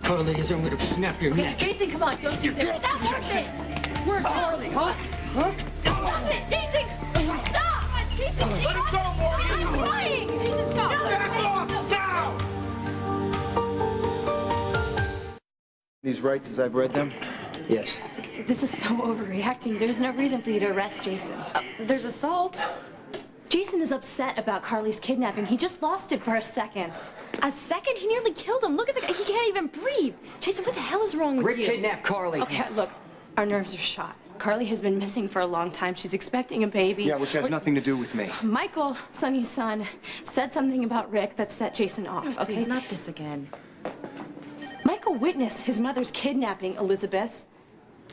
Carly is, I'm gonna snap your neck. Jason, come on, don't do this. Stop it! Where's Carly, huh? Stop it, Jason! Stop! Jason, let him go, Morgan! I'm trying! Jason, stop! Back off, now! These rights as I've read them? Yes. This is so overreacting. There's no reason for you to arrest Jason. There's assault. Jason is upset about Carly's kidnapping. He just lost it for a second. A second? He nearly killed him. Look at the guy. He can't even breathe. Jason, what the hell is wrong with Rick you? kidnapped Carly. Okay, look, our nerves are shot. Carly has been missing for a long time. She's expecting a baby. Yeah, which has nothing to do with me. Michael, Sonny's son, said something about Rick that set Jason off, Oh, okay? please, not this again. Michael witnessed his mother's kidnapping, Elizabeth.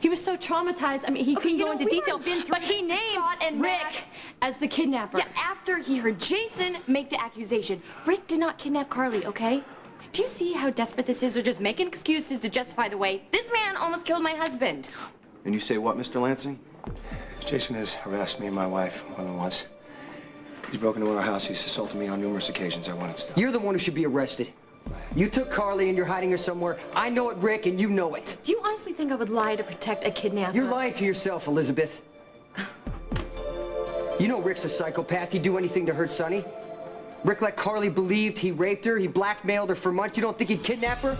He was so traumatized. I mean, he couldn't go into detail, but he named Rick as the kidnapper. Yeah, after he heard Jason make the accusation. Rick did not kidnap Carly, okay? Do you see how desperate this is? They're just making excuses to justify the way this man almost killed my husband. And you say what, Mr. Lansing? Jason has harassed me and my wife more than once. He's broken into our house. He's assaulted me on numerous occasions. I want it stopped. You're the one who should be arrested. You took Carly and you're hiding her somewhere. I know it, Rick, and you know it. Do you honestly think I would lie to protect a kidnapper? You're lying to yourself, Elizabeth. You know Rick's a psychopath. He'd do anything to hurt Sonny. Rick let Carly believe he raped her. He blackmailed her for months. You don't think he'd kidnap her?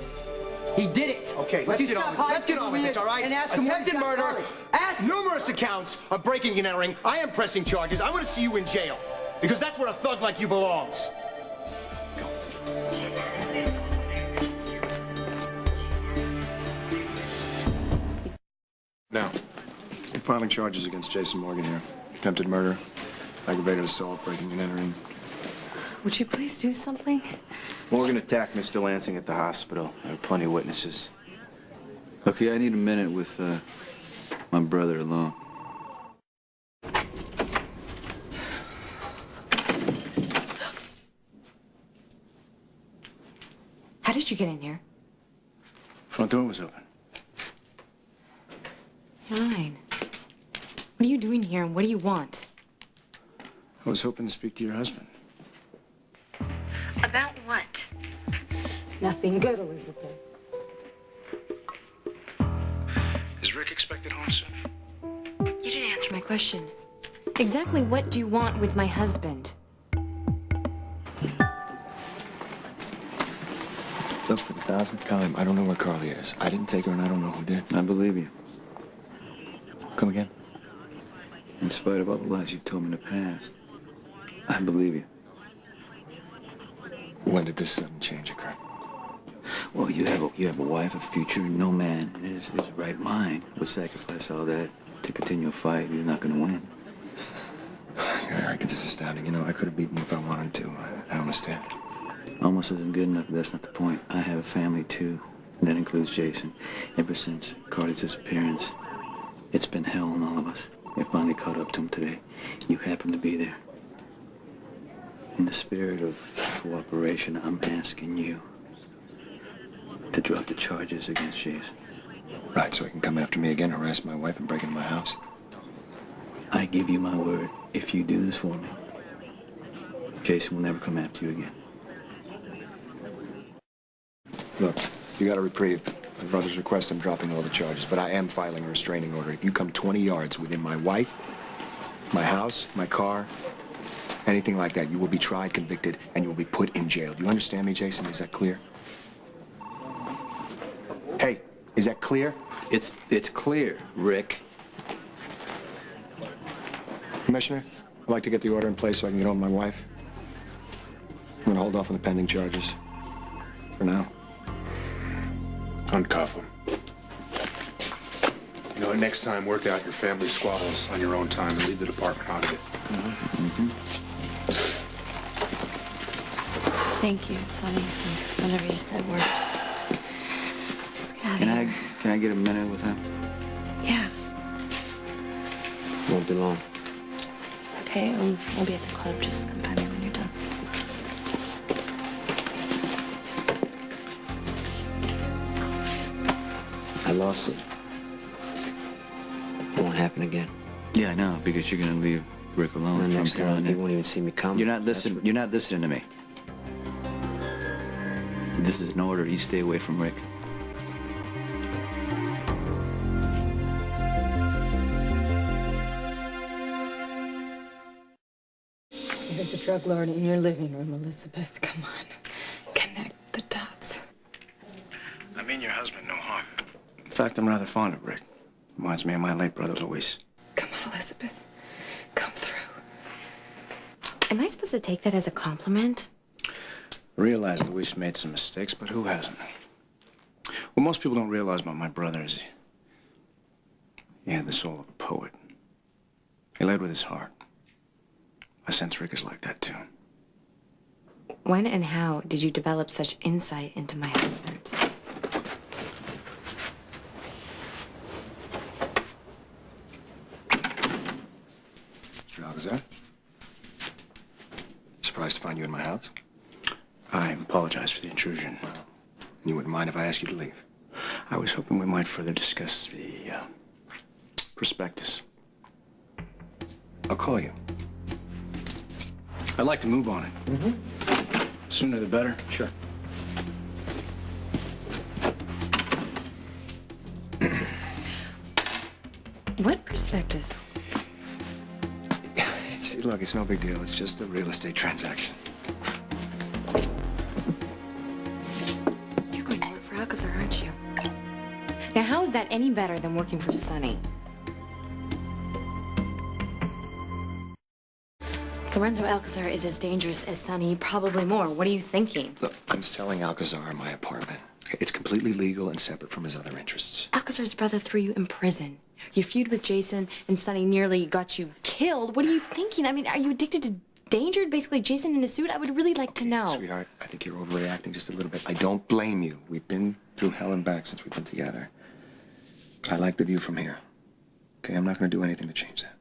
He did it. Okay, let's get on with it. Let's get on with this, all right? And ask him where he's Attempted got murder. Carly. Ask him. Numerous accounts of breaking and entering. I am pressing charges. I want to see you in jail. Because that's where a thug like you belongs. Now, I'm filing charges against Jason Morgan here. Attempted murder, aggravated assault, breaking and entering. Would you please do something? Morgan attacked Mr. Lansing at the hospital. There are plenty of witnesses. Okay, I need a minute with my brother alone. How did you get in here? Front door was open. Fine. What are you doing here and what do you want? I was hoping to speak to your husband. About what? Nothing good, Elizabeth. Is Rick expected home soon? You didn't answer my question. Exactly what do you want with my husband? Look, for the 1000th time, I don't know where Carly is. I didn't take her and I don't know who did. I believe you. Come again? In spite of all the lies you've told me in the past, I believe you. When did this sudden change occur? Well, you have a wife, a future, and no man in his right mind would sacrifice all that to continue a fight he's not going to win. Your arrogance is astounding. You know, I could have beaten you if I wanted to. I understand. Almost isn't good enough, but that's not the point. I have a family, too. And that includes Jason. Ever since Carly's disappearance, it's been hell on all of us. It finally caught up to him today. You happened to be there. In the spirit of cooperation, I'm asking you to drop the charges against Jason. Right, so he can come after me again, harass my wife, and break into my house. I give you my word, if you do this for me, Jason will never come after you again. Look, you got a reprieve. My brother's request, I'm dropping all the charges, but I am filing a restraining order. If you come 20 yards within my wife, my house, my car, anything like that, you will be tried, convicted, and you will be put in jail. Do you understand me, Jason? Is that clear? Hey, is that clear? It's clear, Rick. Commissioner, I'd like to get the order in place so I can get home with my wife. I'm gonna hold off on the pending charges. For now. Uncuff him. You know, next time, work out your family squabbles on your own time and leave the department out of it. Thank you, Sonny. Whatever you said worked. Let's get out of here. Can I get a minute with him? Yeah. Won't be long. Okay, I'll be at the club. Just come by me when you're done. I lost it. It won't happen again. Yeah, I know, because you're gonna leave Rick alone. And from next time, he won't even see me come. You're not listening. You're not listening to me. This is an order. You stay away from Rick. drug lord in your living room, Elizabeth. Come on. Connect the dots. I mean your husband no harm. In fact, I'm rather fond of Rick. Reminds me of my late brother, Luis. Come on, Elizabeth. Come through. Am I supposed to take that as a compliment? Realize Luis made some mistakes, but who hasn't? What most people don't realize about my brother is he had the soul of a poet. He led with his heart. I sense Rick is like that, too. When and how did you develop such insight into my husband? Mr. Alcazar? Surprised to find you in my house? I apologize for the intrusion. You wouldn't mind if I asked you to leave? I was hoping we might further discuss the prospectus. I'll call you. I'd like to move on it. Mm-hmm. Sooner the better. Sure. What prospectus? Look, it's no big deal. It's just a real estate transaction. You're going to work for Alcazar, aren't you? Now, how is that any better than working for Sonny? Lorenzo Alcazar is as dangerous as Sonny, probably more. What are you thinking? Look, I'm selling Alcazar my apartment. It's completely legal and separate from his other interests. Alcazar's brother threw you in prison. Your feud with Jason and Sonny nearly got you killed. What are you thinking? I mean, are you addicted to danger? Basically, Jason in a suit? I would really like to know. Sweetheart, I think you're overreacting just a little bit. I don't blame you. We've been through hell and back since we've been together. I like the view from here. Okay, I'm not going to do anything to change that.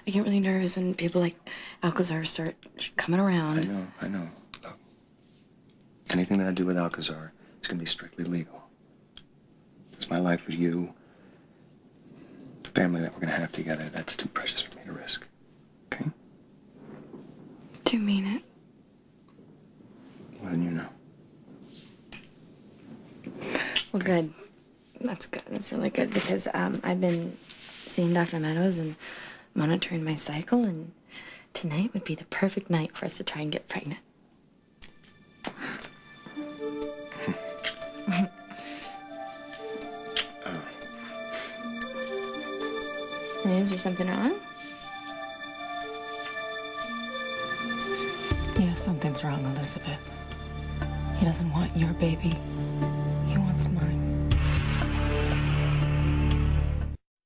I get really nervous when people like Alcazar start coming around. I know. Look, anything that I do with Alcazar is going to be strictly legal. It's my life with you, the family that we're going to have together. That's too precious for me to risk. Okay? Do you mean it? More than you know. Well, good. That's good. That's really good because I've been seeing Dr. Meadows and monitoring my cycle, and tonight would be the perfect night for us to try and get pregnant. Is there something wrong? Yeah, something's wrong, Elizabeth. He doesn't want your baby. He wants mine.